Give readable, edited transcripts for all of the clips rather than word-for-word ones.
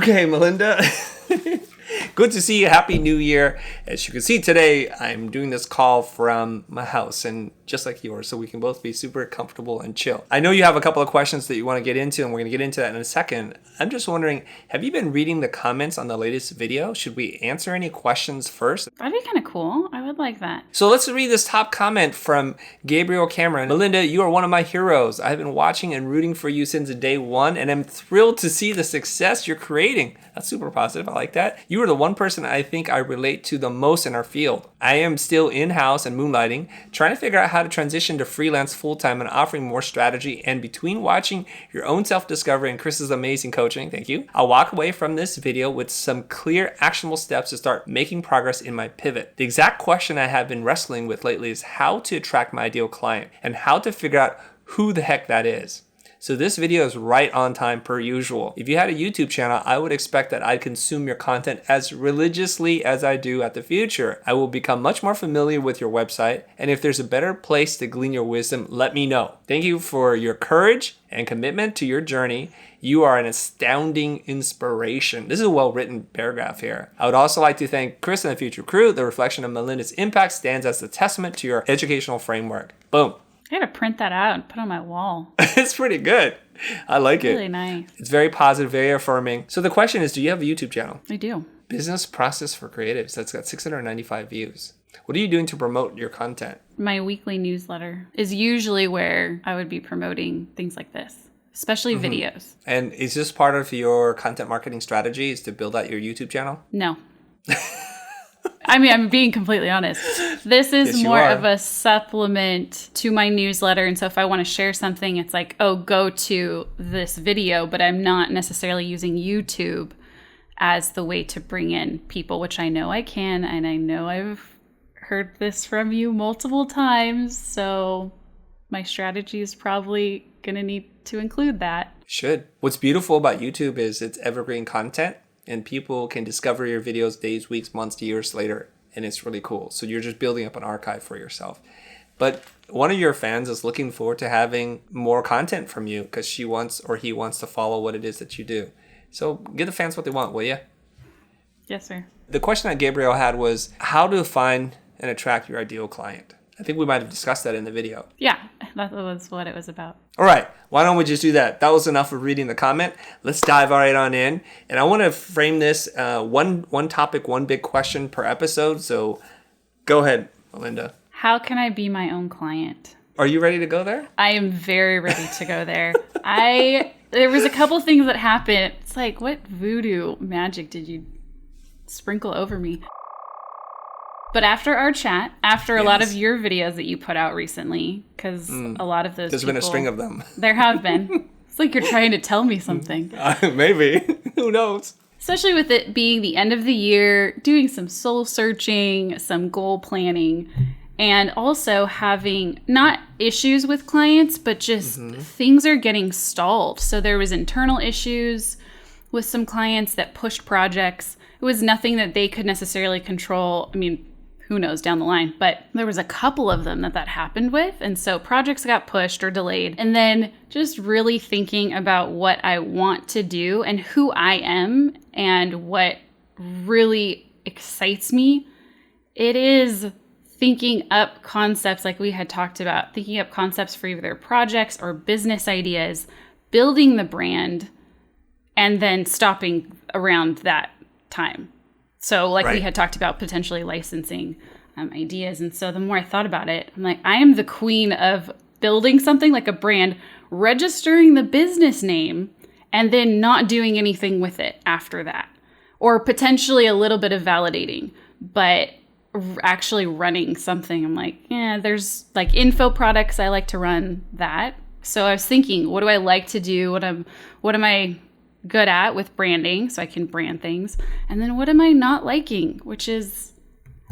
Okay, Melinda. Good to see you. Happy New Year. As you can see today, I'm doing this call from my house and just like yours, so we can both be super comfortable and chill. I know you have a couple of questions that you want to get into, and we're going to get into that in a second. I'm just wondering, have you been reading the comments on the latest video? Should we answer any questions first? That'd be kind of cool. I would like that. So let's read this top comment from Gabriel Cameron. Melinda, you are one of my heroes. I've been watching and rooting for you since day one, and I'm thrilled to see the success you're creating. That's super positive. I like that. You are the one person I think I relate to the most in our field. I am still in-house and moonlighting, trying to figure out how to transition to freelance full-time and offering more strategy. And between watching your own self-discovery and Chris's amazing coaching, thank you, I'll walk away from this video with some clear, actionable steps to start making progress in my pivot. The exact question I have been wrestling with lately is how to attract my ideal client and how to figure out who the heck that is. So this video is right on time per usual. If you had a YouTube channel, I would expect that I'd consume your content as religiously as I do at the Futur. I will become much more familiar with your website, and if there's a better place to glean your wisdom, let me know. Thank you for your courage and commitment to your journey. You are an astounding inspiration. This is a well-written paragraph here. I would also like to thank Chris and the Futur crew. The reflection of Melinda's impact stands as a testament to your educational framework. Boom. I gotta print that out and put on my wall. It's pretty good. I like it. Really nice. It's very positive, very affirming. So the question is, do you have a YouTube channel? I do. Business Process for Creatives. That's got 695 views. What are you doing to promote your content? My weekly newsletter is usually where I would be promoting things like this, especially videos. And is this part of your content marketing strategy, is to build out your YouTube channel? No. I mean, I'm being completely honest. This is Yes, more of a supplement to my newsletter. And so if I want to share something, it's like, oh, go to this video, but I'm not necessarily using YouTube as the way to bring in people, which I know I can. And I know I've heard this from you multiple times. So my strategy is probably going to need to include that. Should. What's beautiful about YouTube is it's evergreen content. And people can discover your videos days, weeks, months, years later. And it's really cool. So you're just building up an archive for yourself. But one of your fans is looking forward to having more content from you because she wants or he wants to follow what it is that you do. So give the fans what they want, will you? Yes, sir. The question that Gabriel had was how to find and attract your ideal client. I think we might have discussed that in the video. Yeah, that was what it was about. All right, why don't we just do that? That was enough of reading the comment. Let's dive right on in. And I want to frame this one topic, one big question per episode. So go ahead, Melinda. How can I be my own client? Are you ready to go there? I am very ready to go there. There was a couple things that happened. It's like, what voodoo magic did you sprinkle over me? But after our chat, after a lot of your videos that you put out recently, because a lot of those There's been a string of them. There have been. It's like you're trying to tell me something. Maybe. Who knows? Especially with it being the end of the year, doing some soul searching, some goal planning, and also having not issues with clients, but just things are getting stalled. So there was internal issues with some clients that pushed projects. It was nothing that they could necessarily control. I mean, who knows down the line, but there was a couple of them that happened with. And so projects got pushed or delayed. And then just really thinking about what I want to do and who I am and what really excites me. It is thinking up concepts like we had talked about, thinking up concepts for either projects or business ideas, building the brand, and then stopping around that time. So like we had talked about potentially licensing ideas. And so the more I thought about it, I'm like, I am the queen of building something like a brand, registering the business name, and then not doing anything with it after that. Or potentially a little bit of validating, but actually running something. I'm like, there's like info products. I like to run that. So I was thinking, what do I like to do? What am I good at with branding, so I can brand things? And then what am I not liking, which is,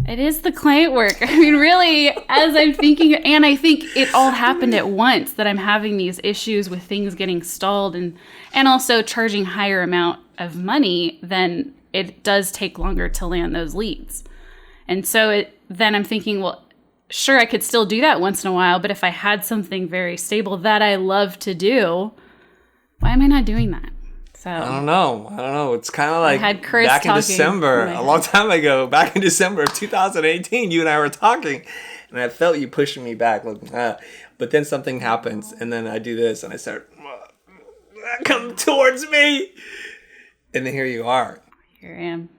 it is the client work. I mean, really, as I'm thinking, and I think it all happened at once, that I'm having these issues with things getting stalled and also charging higher amount of money, then it does take longer to land those leads. And so then I'm thinking, well, sure, I could still do that once in a while, but if I had something very stable that I love to do, why am I not doing that? I don't know. It's kind of like had Chris back in talking December, in my a long time ago, back in December of 2018, you and I were talking, and I felt you pushing me back. But then something happens, and then I do this, and I start, come towards me. And then here you are. Here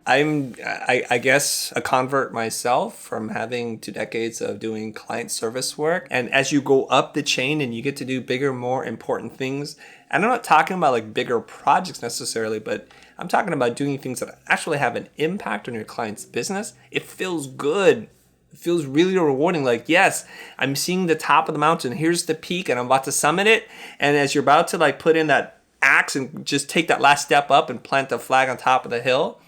I am. I guess, a convert myself from having 2 decades of doing client service work. And as you go up the chain and you get to do bigger, more important things, and I'm not talking about like bigger projects necessarily, but I'm talking about doing things that actually have an impact on your client's business. It feels good. It feels really rewarding. Like, yes, I'm seeing the top of the mountain. Here's the peak and I'm about to summit it. And as you're about to like put in that axe and just take that last step up and plant the flag on top of the hill,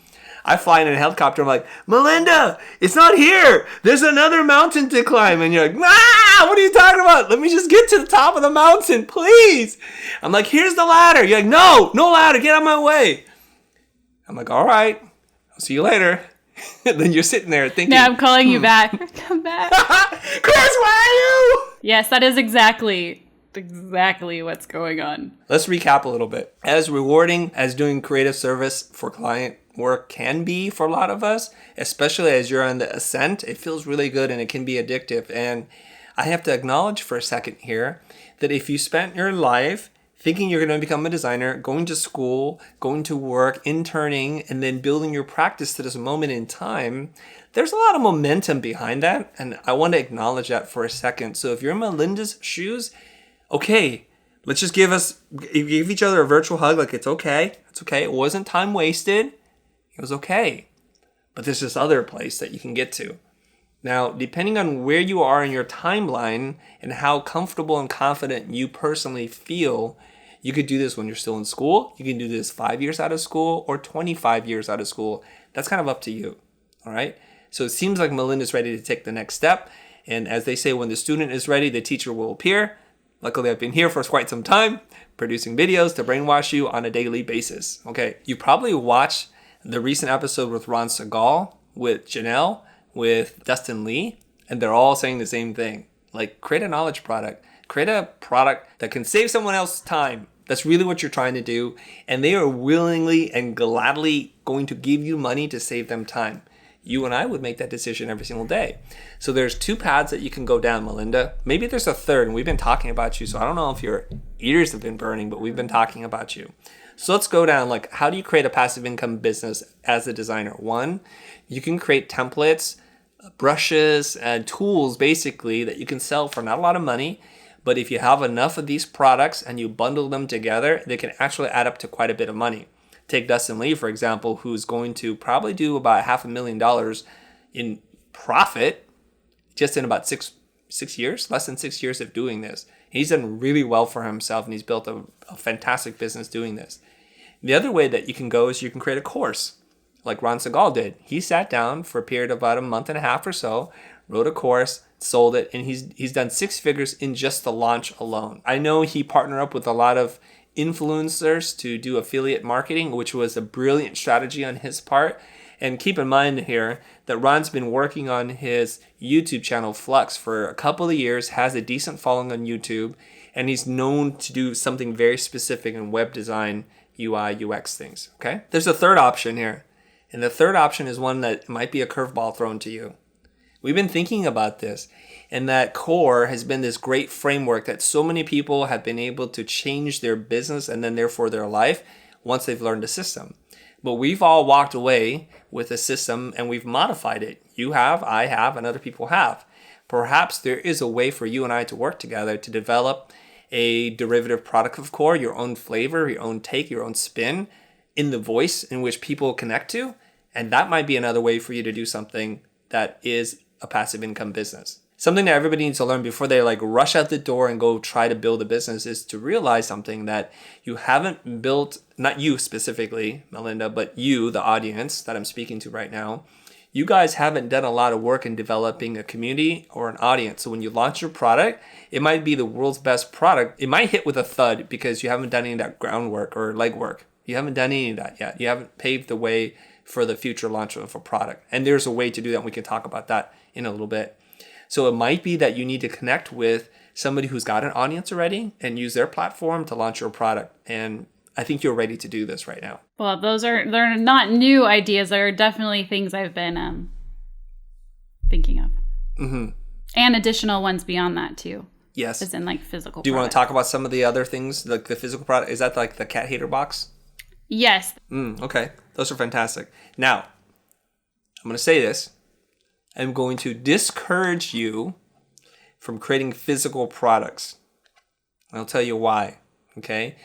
I fly in a helicopter. I'm like, Melinda, it's not here. There's another mountain to climb. And you're like, what are you talking about? Let me just get to the top of the mountain, please. I'm like, here's the ladder. You're like, no ladder. Get out of my way. I'm like, all right, I'll see you later. And then you're sitting there thinking, No, I'm calling you back. Come back. Chris, where are you? Yes, that is exactly what's going on. Let's recap a little bit. As rewarding as doing creative service for client work can be for a lot of us, especially as you're on the ascent, it feels really good and it can be addictive. And I have to acknowledge for a second here that if you spent your life thinking you're going to become a designer, going to school, going to work, interning, and then building your practice to this moment in time, there's a lot of momentum behind that. And I want to acknowledge that for a second. So if you're in Melinda's shoes, okay, let's just give each other a virtual hug. Like, it's okay. It's okay. It wasn't time wasted. It was okay. But there's this other place that you can get to. Now, depending on where you are in your timeline and how comfortable and confident you personally feel, you could do this when you're still in school. You can do this 5 years out of school or 25 years out of school. That's kind of up to you. All right. So it seems like Melinda's ready to take the next step. And as they say, when the student is ready, the teacher will appear. Luckily, I've been here for quite some time, producing videos to brainwash you on a daily basis. Okay, you probably watched the recent episode with Ron Segal, with Janelle, with Dustin Lee, and they're all saying the same thing. Like, create a knowledge product. Create a product that can save someone else's time. That's really what you're trying to do. And they are willingly and gladly going to give you money to save them time. You and I would make that decision every single day. So there's 2 paths that you can go down, Melinda. Maybe there's a third, and we've been talking about you. So I don't know if your ears have been burning, but we've been talking about you. So let's go down, like, how do you create a passive income business as a designer? 1, you can create templates, brushes, and tools, basically, that you can sell for not a lot of money. But if you have enough of these products and you bundle them together, they can actually add up to quite a bit of money. Take Dustin Lee, for example, who's going to probably do about $500,000 in profit just in about six years, less than 6 years of doing this. He's done really well for himself, and he's built a fantastic business doing this. The other way that you can go is you can create a course like Ron Segal did. He sat down for a period of about a month and a half or so, wrote a course, sold it, and he's done 6 figures in just the launch alone. I know he partnered up with a lot of influencers to do affiliate marketing, which was a brilliant strategy on his part. And keep in mind here that Ron's been working on his YouTube channel Flux for a couple of years, has a decent following on YouTube, and he's known to do something very specific in web design, UI, UX things. Okay? There's a third option here. And the third option is one that might be a curveball thrown to you. We've been thinking about this, and that core has been this great framework that so many people have been able to change their business and then therefore their life once they've learned the system. But we've all walked away with a system and we've modified it. You have, I have, and other people have. Perhaps there is a way for you and I to work together to develop a derivative product of core, your own flavor, your own take, your own spin in the voice in which people connect to. And that might be another way for you to do something that is a passive income business. Something that everybody needs to learn before they rush out the door and go try to build a business is to realize something that you haven't built, not you specifically, Melinda, but you, the audience that I'm speaking to right now. You guys haven't done a lot of work in developing a community or an audience. So when you launch your product, it might be the world's best product. It might hit with a thud because you haven't done any of that groundwork or legwork. You haven't done any of that yet. You haven't paved the way for the future launch of a product. And there's a way to do that. And we can talk about that in a little bit. So it might be that you need to connect with somebody who's got an audience already and use their platform to launch your product. And I think you're ready to do this right now. Well, they're not new ideas. They're definitely things I've been thinking of. Mm-hmm. And additional ones beyond that too. Yes. As in like physical. Do you want to talk about some of the other things, like the physical product? Is that like the cat hater box? Yes. Okay. Those are fantastic. Now, I'm going to say this. I'm going to discourage you from creating physical products. I'll tell you why. Okay.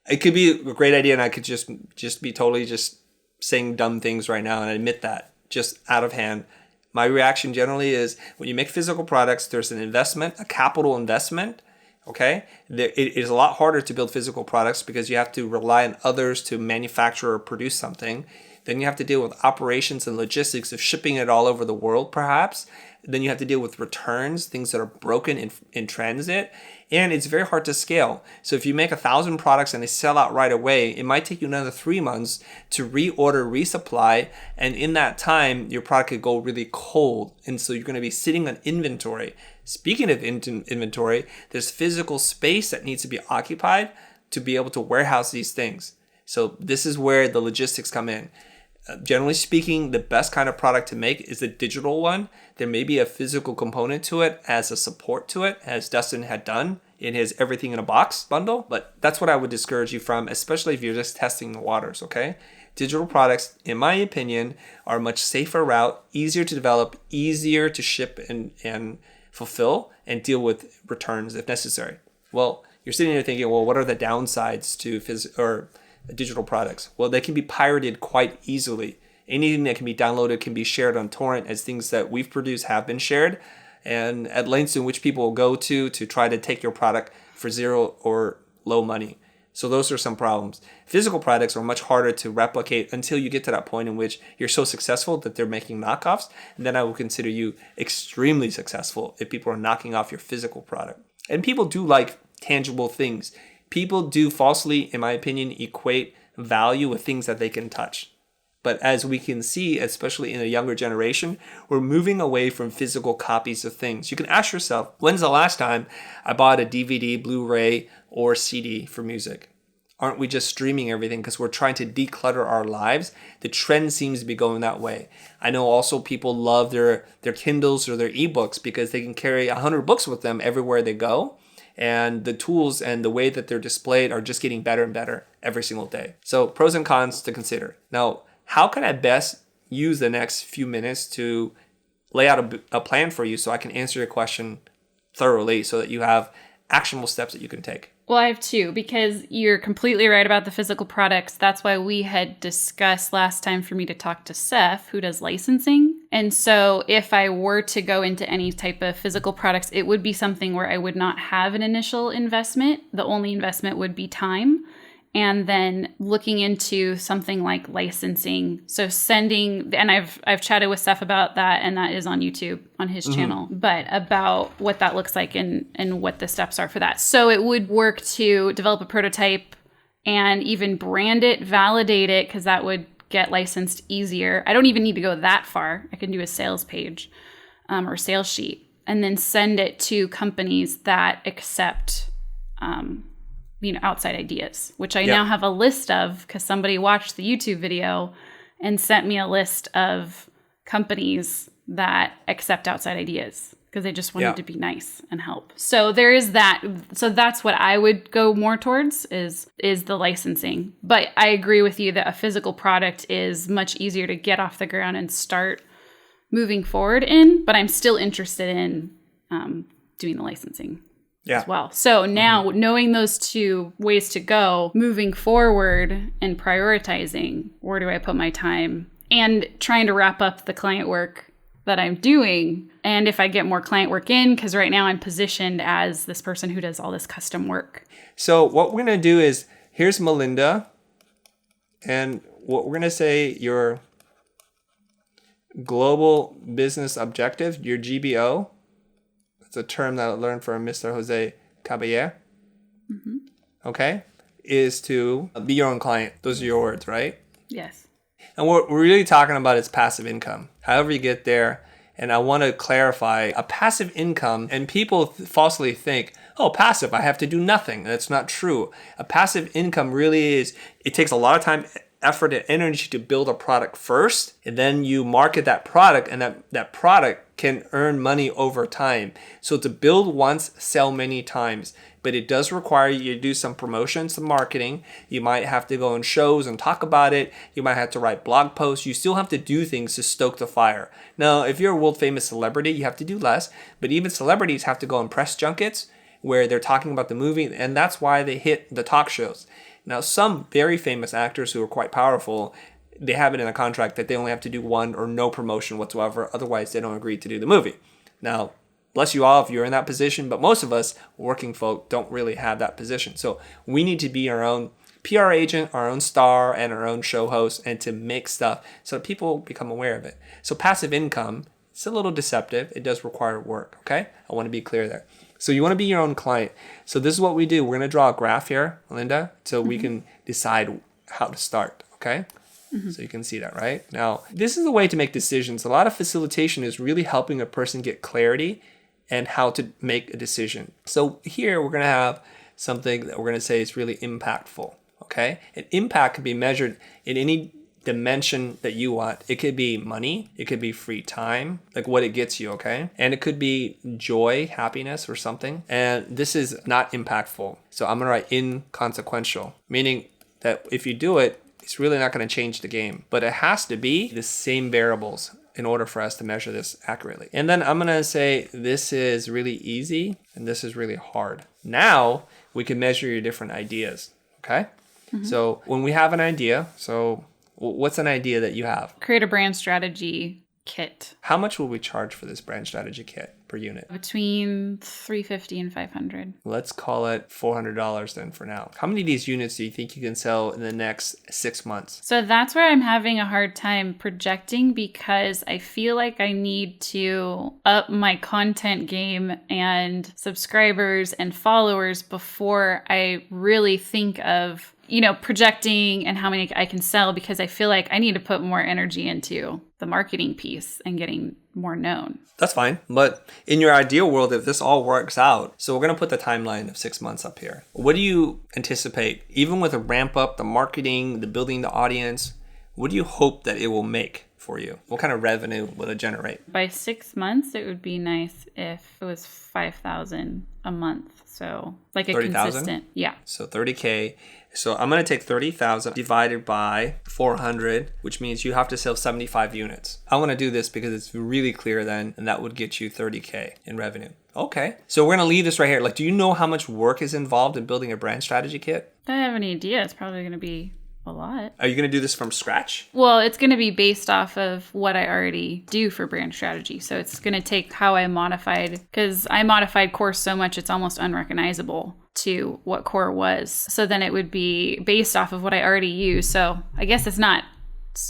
It could be a great idea, and I could just be totally just saying dumb things right now, and I admit that, just out of hand. My reaction generally is when you make physical products, there's an investment, a capital investment, okay? It is a lot harder to build physical products because you have to rely on others to manufacture or produce something. Then you have to deal with operations and logistics of shipping it all over the world, perhaps. Then you have to deal with returns, things that are broken in transit. And it's very hard to scale. So if you make 1,000 products and they sell out right away, it might take you another 3 months to reorder, resupply. And in that time, your product could go really cold. And so you're going to be sitting on inventory. Speaking of inventory, there's physical space that needs to be occupied to be able to warehouse these things. So this is where the logistics come in. Generally speaking, the best kind of product to make is the digital one. There may be a physical component to it as a support to it, as Dustin had done in his Everything in a Box bundle. But that's what I would discourage you from, especially if you're just testing the waters, okay? Digital products, in my opinion, are a much safer route, easier to develop, easier to ship and fulfill, and deal with returns if necessary. Well, you're sitting there thinking, well, what are the downsides to digital products? Well, they can be pirated quite easily. Anything that can be downloaded can be shared on torrent, as things that we've produced have been shared, and at lengths in which people will go to try to take your product for zero or low money. So those are some problems. Physical products are much harder to replicate until you get to that point in which you're so successful that they're making knockoffs. And then I will consider you extremely successful if people are knocking off your physical product. And people do like tangible things. People do falsely, in my opinion, equate value with things that they can touch. But as we can see, especially in the younger generation, we're moving away from physical copies of things. You can ask yourself, when's the last time I bought a DVD, Blu-ray, or CD for music? Aren't we just streaming everything because we're trying to declutter our lives? The trend seems to be going that way. I know also people love their Kindles or their ebooks because they can carry 100 books with them everywhere they go. And the tools and the way that they're displayed are just getting better and better every single day. So pros and cons to consider. Now, how can I best use the next few minutes to lay out a plan for you so I can answer your question thoroughly so that you have actionable steps that you can take? Well, I have two, because you're completely right about the physical products. That's why we had discussed last time for me to talk to Seth, who does licensing. And so if I were to go into any type of physical products, it would be something where I would not have an initial investment. The only investment would be time. And then looking into something like licensing. So sending, and I've chatted with Seth about that, and that is on YouTube on his channel, but about what that looks like and what the steps are for that. So it would work to develop a prototype and even brand it, validate it, because that would get licensed easier. I don't even need to go that far. I can do a sales page or sales sheet, and then send it to companies that accept outside ideas, which I now have a list of because somebody watched the YouTube video and sent me a list of companies that accept outside ideas because they just wanted to be nice and help. So there is that. So that's what I would go more towards is the licensing. But I agree with you that a physical product is much easier to get off the ground and start moving forward in, but I'm still interested in doing the licensing. As well. So now knowing those two ways to go, moving forward and prioritizing, where do I put my time, and trying to wrap up the client work that I'm doing. And if I get more client work in, because right now I'm positioned as this person who does all this custom work. So what we're going to do is, here's Melinda. And what we're going to say, your global business objective, your GBO. A term that I learned from Mr. Jose Caballero, okay, is to be your own client. Those are your words, right? Yes. And what we're really talking about is passive income. However you get there, and I want to clarify, a passive income, and people falsely think, oh, passive, I have to do nothing. That's not true. A passive income really is, it takes a lot of time, effort, and energy to build a product first, and then you market that product, and that product can earn money over time. So to build once, sell many times. But it does require you to do some promotion, some marketing. You might have to go on shows and talk about it. You might have to write blog posts. You still have to do things to stoke the fire. Now, if you're a world famous celebrity, you have to do less. But even celebrities have to go on press junkets where they're talking about the movie, and that's why they hit the talk shows. Now, some very famous actors who are quite powerful, they have it in a contract that they only have to do one or no promotion whatsoever. Otherwise, they don't agree to do the movie. Now, bless you all if you're in that position, but most of us working folk don't really have that position. So we need to be our own PR agent, our own star, and our own show host, and to make stuff so that people become aware of it. So passive income, it's a little deceptive. It does require work, okay? I want to be clear there. So you want to be your own client. So this is what we do. We're going to draw a graph here, Melinda, so we can decide how to start, okay? So you can see that, right? Now, this is the way to make decisions. A lot of facilitation is really helping a person get clarity and how to make a decision. So here we're going to have something that we're going to say is really impactful, okay? And impact can be measured in any dimension that you want. It could be money, it could be free time, like what it gets you, okay? And it could be joy, happiness, or something. And this is not impactful. So I'm going to write inconsequential, meaning that if you do it, it's really not going to change the game. But it has to be the same variables in order for us to measure this accurately. And then I'm going to say this is really easy and this is really hard. Now we can measure your different ideas, okay? So when we have an idea, so what's an idea that you have? Create a brand strategy kit. How much will we charge for this brand strategy kit per unit? Between $350 and $500. Let's call it $400 then for now. How many of these units do you think you can sell in the next 6 months? So that's where I'm having a hard time projecting because I feel like I need to up my content game and subscribers and followers before I really think of, projecting and how many I can sell, because I feel like I need to put more energy into the marketing piece and getting more known. That's fine. But in your ideal world, if this all works out, so we're going to put the timeline of 6 months up here. What do you anticipate, even with a ramp up, the marketing, the building the audience, what do you hope that it will make for you? What kind of revenue will it generate? By 6 months, it would be nice if it was $5,000 a month. So like a 30,000? consistent, yeah. So 30K. So I'm going to take 30,000 divided by 400, which means you have to sell 75 units. I want to do this because it's really clear then, and that would get you 30K in revenue. Okay. So we're going to leave this right here. Like, do you know how much work is involved in building a brand strategy kit? I don't have any idea. It's probably going to be a lot. Are you going to do this from scratch? Well, it's going to be based off of what I already do for brand strategy. So it's going to take how I modified, because I modified Core so much it's almost unrecognizable to what Core was. So then it would be based off of what I already use. So I guess it's not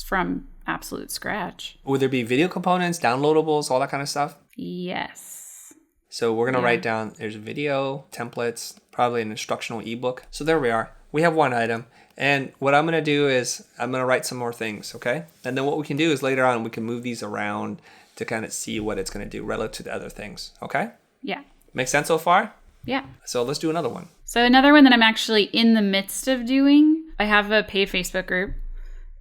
from absolute scratch. Would there be video components, downloadables, all that kind of stuff? Yes. So we're going to write down, there's video, templates, probably an instructional ebook. So there we are. We have one item. And what I'm going to do is I'm going to write some more things, okay? And then what we can do is later on we can move these around to kind of see what it's going to do relative to other things, okay? Yeah. Make sense so far? Yeah. So let's do another one. So another one that I'm actually in the midst of doing, I have a paid Facebook group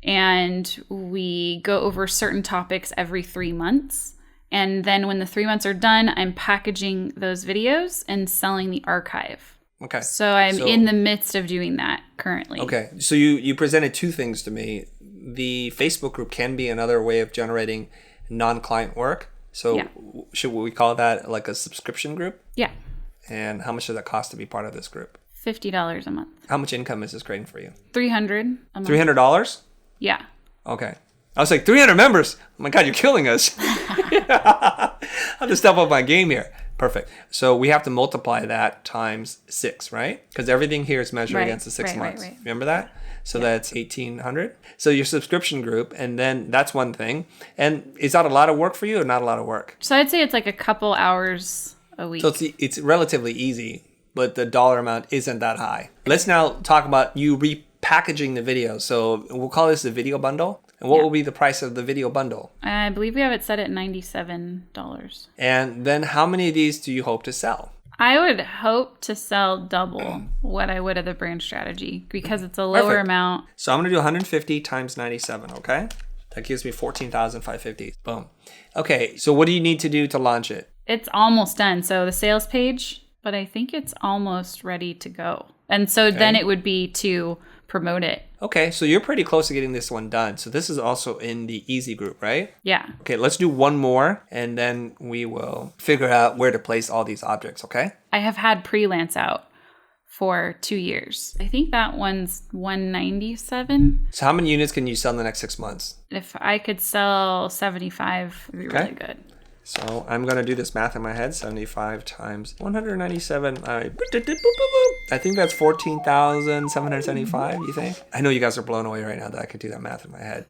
and we go over certain topics every 3 months. And then when the 3 months are done, I'm packaging those videos and selling the archive. Okay. So I'm in the midst of doing that currently. Okay. So you presented two things to me. The Facebook group can be another way of generating non-client work. So should we call that like a subscription group? Yeah. And how much does that cost to be part of this group? $50 a month. How much income is this creating for you? $300 a month. $300? Yeah. Okay. I was like, 300 members? Oh my God, you're killing us. I have to step up my game here. Perfect. So we have to multiply that times 6, right? Because everything here is measured against the 6 months. Right. Remember that? So that's 1,800. So your subscription group, and then that's one thing. And is that a lot of work for you or not a lot of work? So I'd say it's like a couple hours a week. So it's relatively easy, but the dollar amount isn't that high. Let's now talk about you repackaging the video. So we'll call this the video bundle. And what will be the price of the video bundle? I believe we have it set at $97. And then how many of these do you hope to sell? I would hope to sell double what I would of the brand strategy because it's a lower Perfect. amount. So I'm going to do 150 times 97, okay? That gives me 14,550. Boom. Okay, so what do you need to do to launch it? It's almost done. So the sales page, but I think it's almost ready to go. And so then it would be to promote it. Okay, so you're pretty close to getting this one done. So this is also in the easy group, right? Yeah. Okay, let's do one more and then we will figure out where to place all these objects, okay? I have had Prelance out for 2 years. I think that one's 197. So how many units can you sell in the next 6 months? If I could sell 75, it would be really good. So I'm going to do this math in my head. 75 times 197. I think that's 14,775, you think? I know you guys are blown away right now that I could do that math in my head.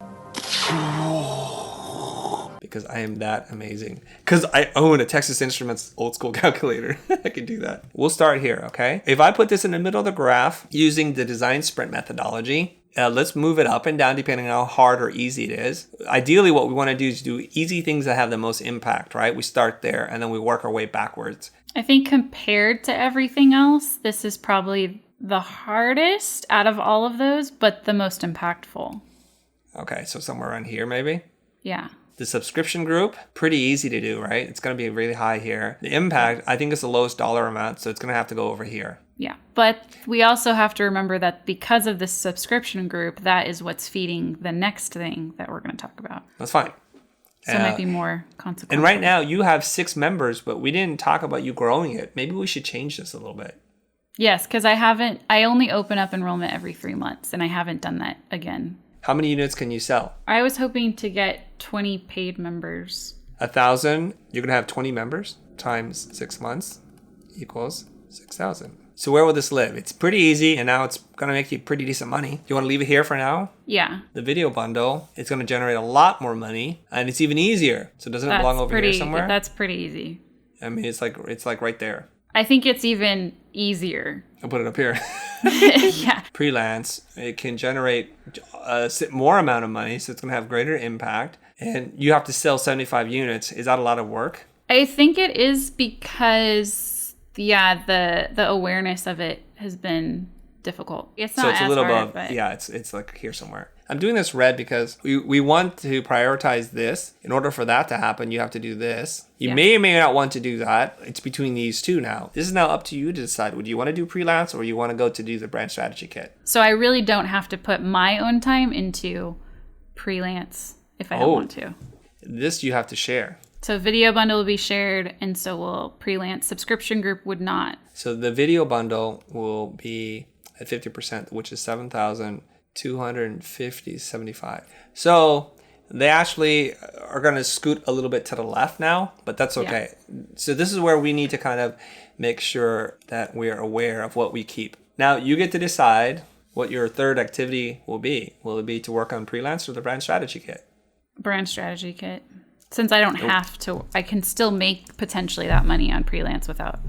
Because I am that amazing. Because I own a Texas Instruments old school calculator. I can do that. We'll start here, okay? If I put this in the middle of the graph using the design sprint methodology, let's move it up and down depending on how hard or easy it is. Ideally, what we want to do is do easy things that have the most impact, right? We start there and then we work our way backwards. I think compared to everything else, this is probably the hardest out of all of those, but the most impactful. Okay, so somewhere around here maybe? Yeah. The subscription group, pretty easy to do, right? It's going to be really high here. The impact, I think, is the lowest dollar amount, so it's going to have to go over here. Yeah. But we also have to remember that because of this subscription group, that is what's feeding the next thing that we're going to talk about. That's fine. So it might be more consequential. And right now, you have 6 members, but we didn't talk about you growing it. Maybe we should change this a little bit. Yes, because I only open up enrollment every 3 months, and I haven't done that again. How many units can you sell? I was hoping to get 20 paid members. 1,000, you're going to have 20 members times 6 months equals 6,000. So where will this live? It's pretty easy, and now it's going to make you pretty decent money. You want to leave it here for now? Yeah. The video bundle, it's going to generate a lot more money, and it's even easier. So doesn't it belong over here somewhere? That's pretty easy. I mean, it's like right there. I think it's even easier. I'll put it up here. Yeah. Prelance, it can generate a more amount of money, so it's going to have greater impact. And you have to sell 75 units. Is that a lot of work? I think it is because, the awareness of it has been difficult. It's not so it's as a little hard, above. but Yeah, it's like here somewhere. I'm doing this red because we want to prioritize this. In order for that to happen, you have to do this. You may or may not want to do that. It's between these two now. This is now up to you to decide. Would you want to do Prelance or you want to go to do the brand strategy kit? So I really don't have to put my own time into Prelance if I don't want to. This you have to share. So video bundle will be shared, and so will Prelance. Subscription group would not. So the video bundle will be at 50%, which is 7,250.75. So they actually are going to scoot a little bit to the left now, but that's okay. Yeah. So this is where we need to kind of make sure that we are aware of what we keep. Now you get to decide what your third activity will be. Will it be to work on Prelance or the brand strategy kit? Brand strategy kit. Since I don't have to, I can still make potentially that money on Prelance without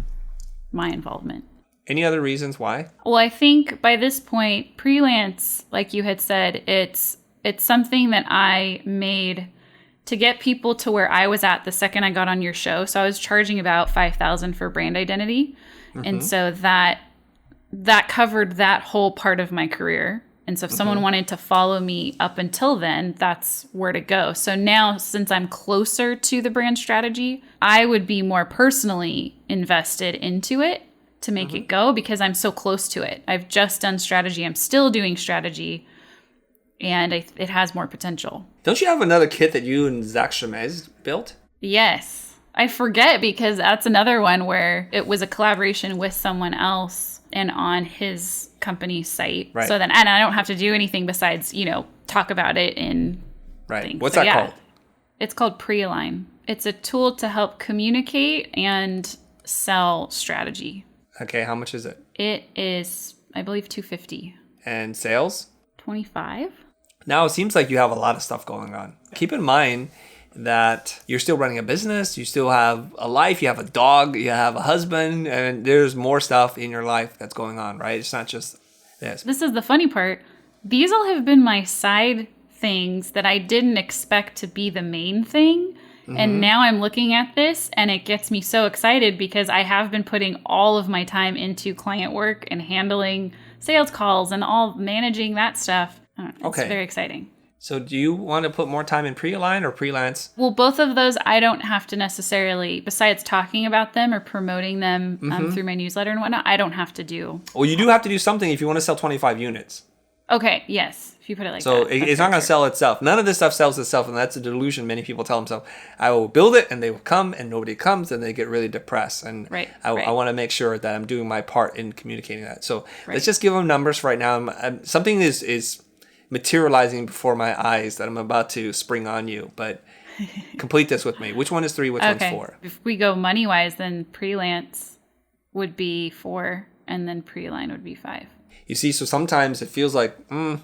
my involvement. Any other reasons why? Well, I think by this point, Prelance, like you had said, it's something that I made to get people to where I was at the second I got on your show. So I was charging about $5,000 for brand identity. Mm-hmm. And so that covered that whole part of my career. And so if someone wanted to follow me up until then, that's where to go. So now, since I'm closer to the brand strategy, I would be more personally invested into it to make it go because I'm so close to it. I've just done strategy. I'm still doing strategy, and it has more potential. Don't you have another kit that you and Zach Shamez built? Yes. I forget because that's another one where it was a collaboration with someone else and on his company's site. Right. So then, and I don't have to do anything besides, talk about it in things. What's that called? It's called Pre-Align. It's a tool to help communicate and sell strategy. Okay, how much is it? It is, I believe, $250. And sales? $25. Now, it seems like you have a lot of stuff going on. Keep in mind that you're still running a business, you still have a life, you have a dog, you have a husband, and there's more stuff in your life that's going on, right? It's not just this. This is the funny part. These all have been my side things that I didn't expect to be the main thing. And now I'm looking at this and it gets me so excited because I have been putting all of my time into client work and handling sales calls and all managing that stuff. It's very exciting. So do you want to put more time in pre-align or freelance? Well, both of those I don't have to necessarily, besides talking about them or promoting them through my newsletter and whatnot, I don't have to do. Well, you do have to do something if you want to sell 25 units. Okay, yes. If you put it like so that. It's not going to sell itself. None of this stuff sells itself, and that's a delusion many people tell themselves. I will build it, and they will come, and nobody comes, and they get really depressed. And I want to make sure that I'm doing my part in communicating that. So let's just give them numbers right now. Something is materializing before my eyes that I'm about to spring on you, but complete this with me. Which one is 3? Which one's 4? If we go money-wise, then freelance would be 4, and then pre-align would be 5. You see, so sometimes it feels like, I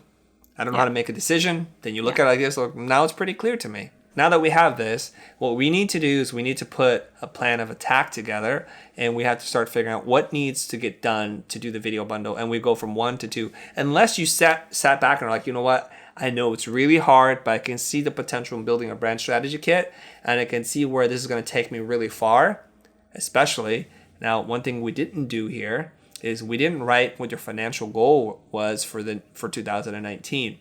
don't know how to make a decision. Then you look at it like this, like, now it's pretty clear to me. Now that we have this, what we need to do is we need to put a plan of attack together, and we have to start figuring out what needs to get done to do the video bundle. And we go from 1 to 2. Unless you sat back and are like, you know what? I know it's really hard, but I can see the potential in building a brand strategy kit, and I can see where this is going to take me really far. Especially, now, one thing we didn't do here is we didn't write what your financial goal was for 2019.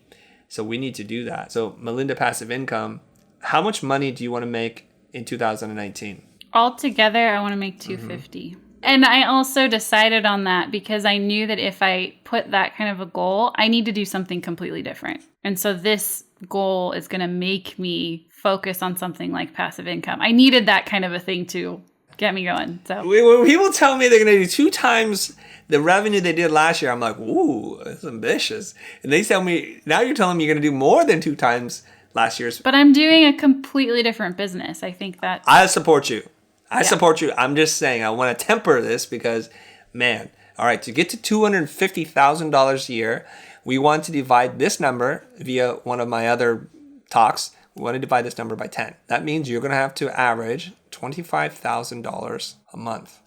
So we need to do that. So Melinda Passive Income, how much money do you want to make in 2019? Altogether, I want to make $250. And I also decided on that because I knew that if I put that kind of a goal, I need to do something completely different. And so this goal is going to make me focus on something like passive income. I needed that kind of a thing to get me going. So when people tell me they're going to do 2 times the revenue they did last year, I'm like, ooh, that's ambitious. And they tell me, now you're telling me you're going to do more than 2 times last year's. But I'm doing a completely different business. I think that I support you. I support you. I'm just saying I want to temper this because, man, all right, to get to $250,000 a year, we want to divide this number via one of my other talks. We want to divide this number by 10. That means you're going to have to average $25,000 a month.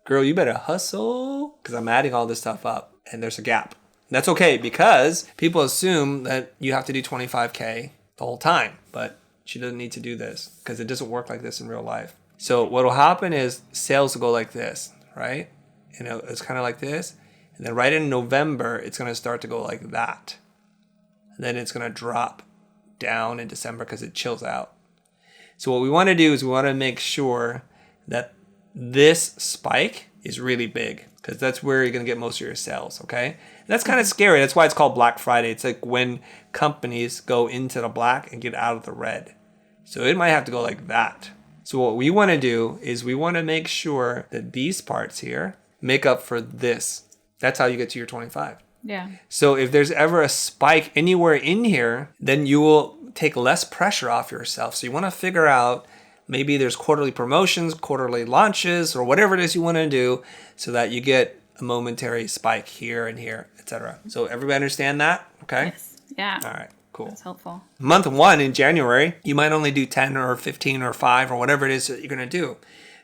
Girl, you better hustle because I'm adding all this stuff up and there's a gap. And that's okay because people assume that you have to do 25K the whole time, but she doesn't need to do this because it doesn't work like this in real life. So what will happen is sales will go like this, right? It's kind of like this. And then right in November, it's going to start to go like that. And then it's going to drop down in December because it chills out. So what we want to do is we want to make sure that this spike is really big because that's where you're going to get most of your sales, okay? And that's kind of scary. That's why it's called Black Friday. It's like when companies go into the black and get out of the red. So it might have to go like that. So what we want to do is we want to make sure that these parts here make up for this. That's how you get to your 25. Yeah. So if there's ever a spike anywhere in here, then you will take less pressure off yourself. So you want to figure out maybe there's quarterly promotions, quarterly launches, or whatever it is you want to do so that you get a momentary spike here and here, etc. So everybody understand that? Okay? Yes. Yeah. All right. Cool. That's helpful. Month 1 in January, you might only do 10 or 15 or 5 or whatever it is that you're going to do.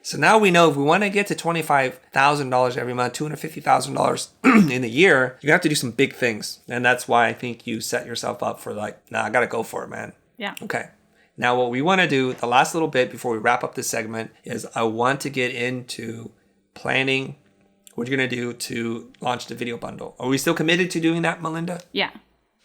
So now we know if we want to get to $25,000 every month, $250,000 in a year, you're going to have to do some big things. And that's why I think you set yourself up for like, nah, I got to go for it, man. Yeah. Okay. Now what we want to do, the last little bit before we wrap up this segment, is I want to get into planning what you're going to do to launch the video bundle. Are we still committed to doing that, Melinda? Yeah.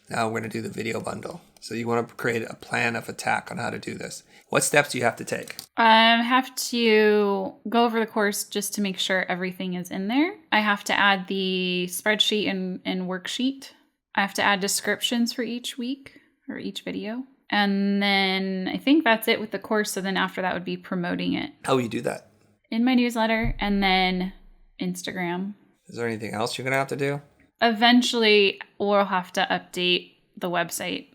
Now we're going to do the video bundle. So you want to create a plan of attack on how to do this. What steps do you have to take? I have to go over the course just to make sure everything is in there. I have to add the spreadsheet and worksheet. I have to add descriptions for each week or each video. And then I think that's it with the course. So then after that would be promoting it. How will you do that? In my newsletter and then Instagram. Is there anything else you're going to have to do? Eventually, we'll have to update the website.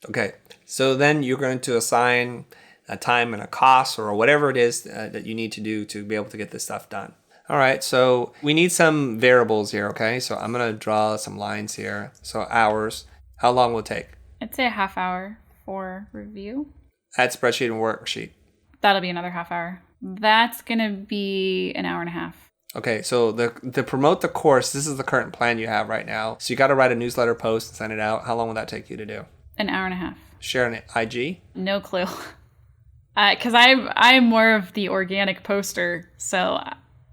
Okay. So then you're going to assign a time and a cost or whatever it is that you need to do to be able to get this stuff done. All right. So we need some variables here. Okay. So I'm going to draw some lines here. So hours. How long will it take? I'd say a half hour for review. Add spreadsheet and worksheet. That'll be another half hour. That's going to be an hour and a half. Okay, so to promote the course, this is the current plan you have right now. So you got to write a newsletter post and send it out. How long will that take you to do? An hour and a half. Share an IG? No clue. Because I'm more of the organic poster, so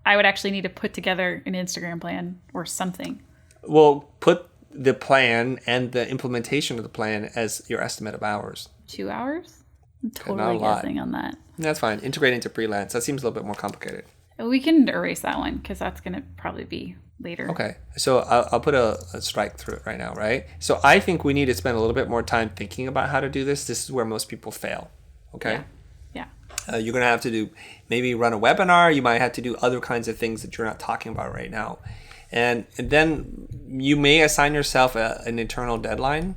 I would actually need to put together an Instagram plan or something. Well, put the plan and the implementation of the plan as your estimate of hours. 2 hours? I'm Not a totally lot. guessing on that. That's fine. Integrate into freelance. That seems a little bit more complicated. We can erase that one because that's going to probably be later. Okay. So I'll put a strike through it right now, right? So I think we need to spend a little bit more time thinking about how to do this. This is where most people fail. Okay? Yeah. You're going to have to maybe run a webinar. You might have to do other kinds of things that you're not talking about right now. And then you may assign yourself an internal deadline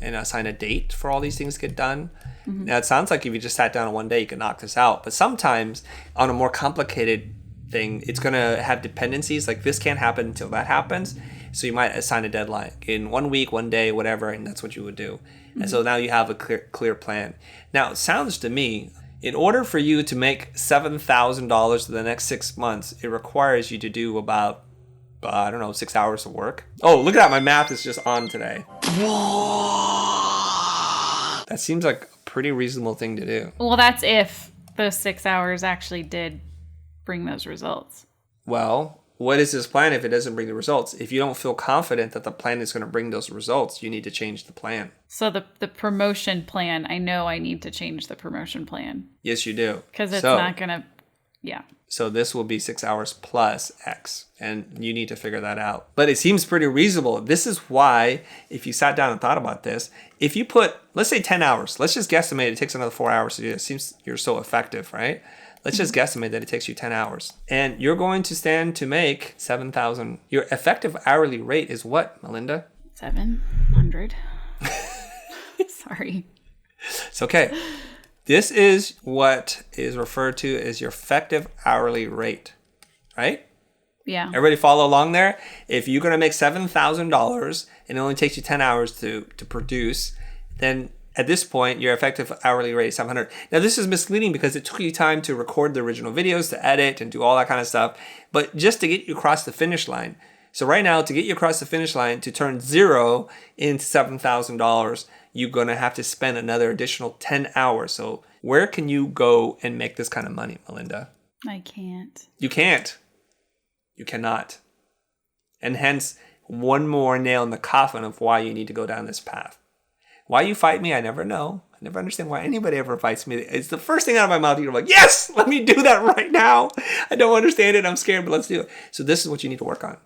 and assign a date for all these things to get done. Mm-hmm. Now, it sounds like if you just sat down on one day, you could knock this out. But sometimes on a more complicated thing, it's going to have dependencies. Like this can't happen until that happens. So you might assign a deadline in 1 week, 1 day, whatever, and that's what you would do. Mm-hmm. And so now you have a clear plan. Now, it sounds to me, in order for you to make $7,000 for the next 6 months, it requires you to do about 6 hours of work. Oh, look at that. My math is just on today. That seems like a pretty reasonable thing to do. Well, that's if those 6 hours actually did bring those results. Well, what is this plan if it doesn't bring the results? If you don't feel confident that the plan is going to bring those results, you need to change the plan. So the promotion plan, I know I need to change the promotion plan. Yes, you do. Because it's not going to, yeah. So this will be 6 hours plus X, and you need to figure that out. But it seems pretty reasonable. This is why, if you sat down and thought about this, if you put, let's say 10 hours, let's just guesstimate it takes another 4 hours to do this. It seems you're so effective, right? Let's just guesstimate that it takes you 10 hours. And you're going to stand to make $7,000. Your effective hourly rate is what, Melinda? 700. Sorry. It's okay. This is what is referred to as your effective hourly rate, right? Yeah. Everybody follow along there? If you're going to make $7,000 and it only takes you 10 hours to produce, then at this point, your effective hourly rate is $700. Now, this is misleading because it took you time to record the original videos, to edit, and do all that kind of stuff. But just to get you across the finish line. So right now, to get you across the finish line, to turn 0 into $7,000, you're going to have to spend another additional 10 hours. So where can you go and make this kind of money, Melinda? I can't. You can't. You cannot. And hence, one more nail in the coffin of why you need to go down this path. Why you fight me, I never know. I never understand why anybody ever fights me. It's the first thing out of my mouth. You're like, yes, let me do that right now. I don't understand it. I'm scared, but let's do it. So this is what you need to work on.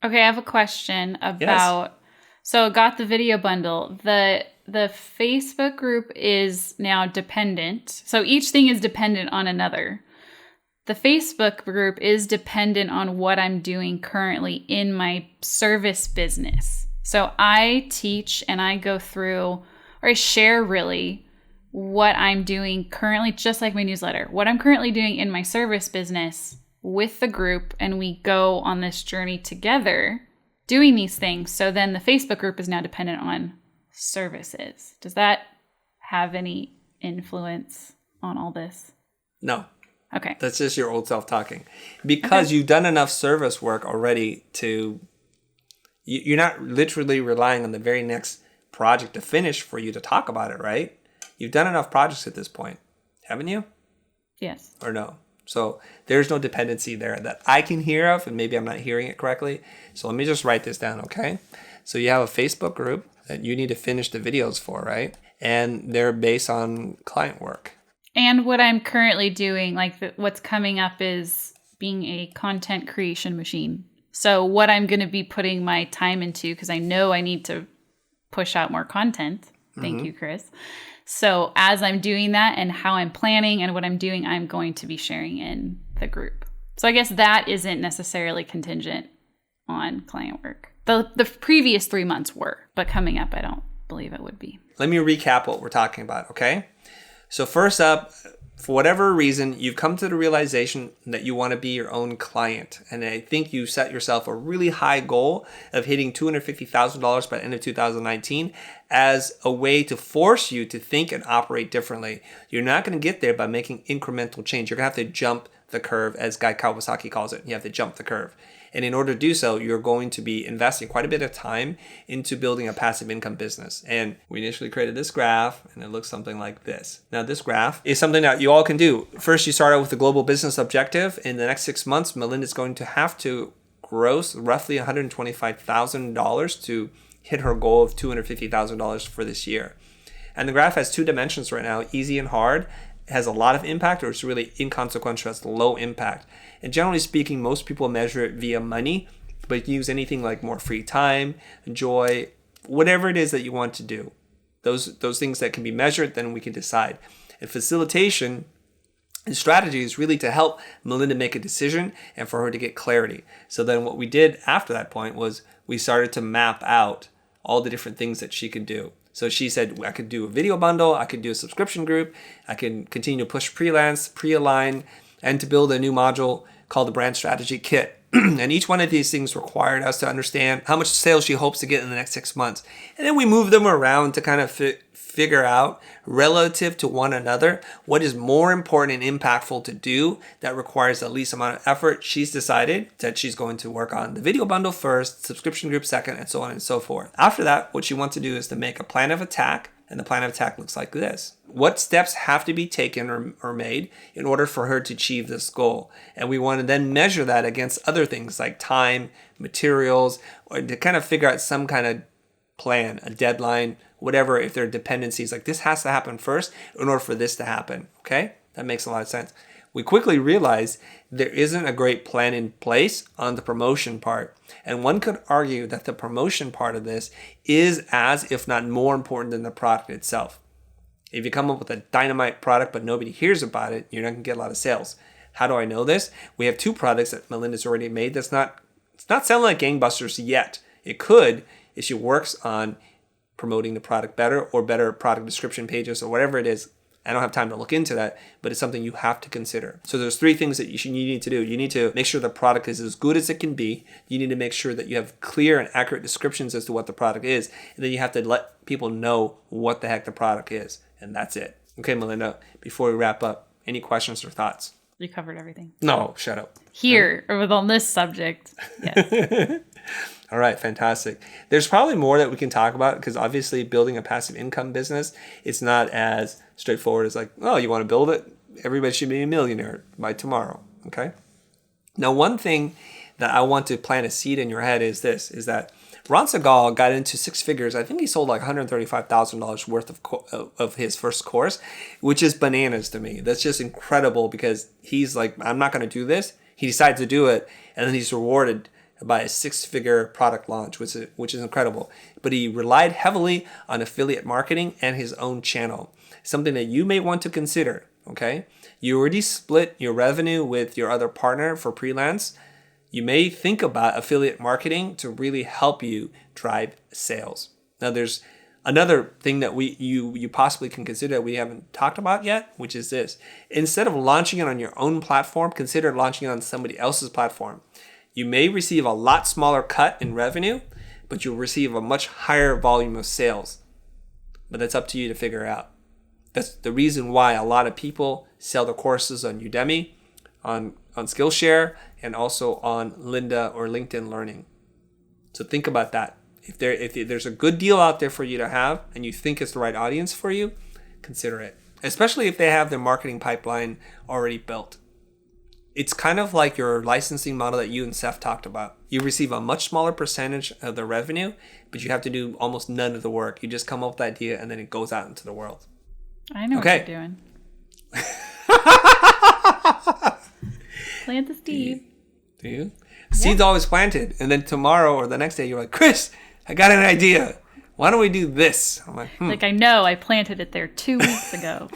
Okay, I have a question about, so got the video bundle. The Facebook group is now dependent. So each thing is dependent on another. The Facebook group is dependent on what I'm doing currently in my service business. So I teach and I go through, or I share really what I'm doing currently, just like my newsletter, what I'm currently doing in my service business with the group. And we go on this journey together doing these things. So then the Facebook group is now dependent on services. Does that have any influence on all this? No. Okay. That's just your old self talking. Because you've done enough service work already to... You're not literally relying on the very next project to finish for you to talk about it, right? You've done enough projects at this point, haven't you? Yes. Or no? So there's no dependency there that I can hear of, and maybe I'm not hearing it correctly. So let me just write this down, okay? So you have a Facebook group that you need to finish the videos for, right? And they're based on client work. And what I'm currently doing, like what's coming up is being a content creation machine. So what I'm going to be putting my time into, because I know I need to push out more content. Thank you, Chris. So as I'm doing that and how I'm planning and what I'm doing, I'm going to be sharing in the group. So I guess that isn't necessarily contingent on client work. The previous 3 months were, but coming up, I don't believe it would be. Let me recap what we're talking about, okay? So first up, for whatever reason, you've come to the realization that you want to be your own client. And I think you set yourself a really high goal of hitting $250,000 by the end of 2019 as a way to force you to think and operate differently. You're not going to get there by making incremental change. You're going to have to jump the curve, as Guy Kawasaki calls it. You have to jump the curve. And in order to do so, you're going to be investing quite a bit of time into building a passive income business. And we initially created this graph, and it looks something like this. Now, this graph is something that you all can do. First, you start out with the global business objective. In the next 6 months, Melinda's going to have to gross roughly $125,000 to hit her goal of $250,000 for this year. And the graph has two dimensions right now, easy and hard. It has a lot of impact, or it's really inconsequential, has low impact. And generally speaking, most people measure it via money, but use anything like more free time, joy, whatever it is that you want to do. Those things that can be measured, then we can decide. And facilitation and strategy is really to help Melinda make a decision and for her to get clarity. So then what we did after that point was we started to map out all the different things that she could do. So she said, I could do a video bundle, I could do a subscription group, I can continue to push freelance, pre-align, and to build a new module called the Brand Strategy Kit. And each one of these things required us to understand how much sales she hopes to get in the next 6 months. And then we move them around to kind of figure out, relative to one another, what is more important and impactful to do that requires the least amount of effort. She's decided that she's going to work on the video bundle first, subscription group second, and so on and so forth. After that, what she wants to do is to make a plan of attack, and the plan of attack looks like this. What steps have to be taken or made in order for her to achieve this goal? And we want to then measure that against other things like time, materials, or to kind of figure out some kind of plan, a deadline, whatever, if there are dependencies, like this has to happen first in order for this to happen, okay? That makes a lot of sense. We quickly realized there isn't a great plan in place on the promotion part. And one could argue that the promotion part of this is as, if not more important than the product itself. If you come up with a dynamite product but nobody hears about it, you're not going to get a lot of sales. How do I know this? We have 2 products that Melinda's already made it's not selling like gangbusters yet. It could if she works on promoting the product better or better product description pages or whatever it is. I don't have time to look into that, but it's something you have to consider. So there's 3 things that you need to do. You need to make sure the product is as good as it can be. You need to make sure that you have clear and accurate descriptions as to what the product is. And then you have to let people know what the heck the product is. And that's it. Okay, Melinda, before we wrap up, any questions or thoughts? You covered everything. No, shut up. Here, or on this subject. Yes. All right, fantastic. There's probably more that we can talk about because obviously building a passive income business, it's not as straightforward as like, oh, you want to build it? Everybody should be a millionaire by tomorrow, okay? Now, one thing that I want to plant a seed in your head is this, is that Ron Segal got into 6 figures. I think he sold like $135,000 worth of his first course, which is bananas to me. That's just incredible because he's like, I'm not going to do this. He decides to do it, and then he's rewarded by a 6-figure product launch, which is incredible. But he relied heavily on affiliate marketing and his own channel, something that you may want to consider, okay? You already split your revenue with your other partner for freelance. You may think about affiliate marketing to really help you drive sales. Now, there's another thing that you possibly can consider that we haven't talked about yet, which is this. Instead of launching it on your own platform, consider launching it on somebody else's platform. You may receive a lot smaller cut in revenue, but you'll receive a much higher volume of sales. But that's up to you to figure out. That's the reason why a lot of people sell their courses on Udemy, on Skillshare, and also on Lynda or LinkedIn Learning. So think about that. If there's a good deal out there for you to have and you think it's the right audience for you, consider it. Especially if they have their marketing pipeline already built. It's kind of like your licensing model that you and Seth talked about. You receive a much smaller percentage of the revenue, but you have to do almost none of the work. You just come up with the idea and then it goes out into the world. I know what you're doing. Plant the seed. Do you? Seed's always planted. And then tomorrow or the next day, you're like, Chris, I got an idea. Why don't we do this? I'm like, Like, I know I planted it there 2 weeks ago.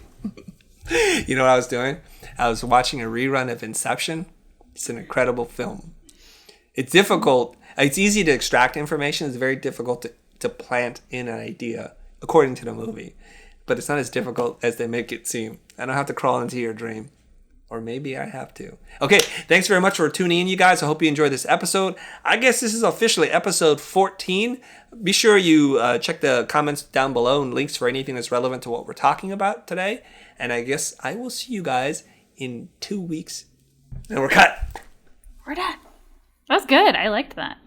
You know what I was doing? I was watching a rerun of Inception. It's an incredible film. It's difficult. It's easy to extract information. It's very difficult to plant in an idea, according to the movie. But it's not as difficult as they make it seem. I don't have to crawl into your dream. Or maybe I have to. Okay, thanks very much for tuning in, you guys. I hope you enjoyed this episode. I guess this is officially episode 14. Be sure you check the comments down below and links for anything that's relevant to what we're talking about today. And I guess I will see you guys in 2 weeks. And we're cut. We're done. That was good. I liked that.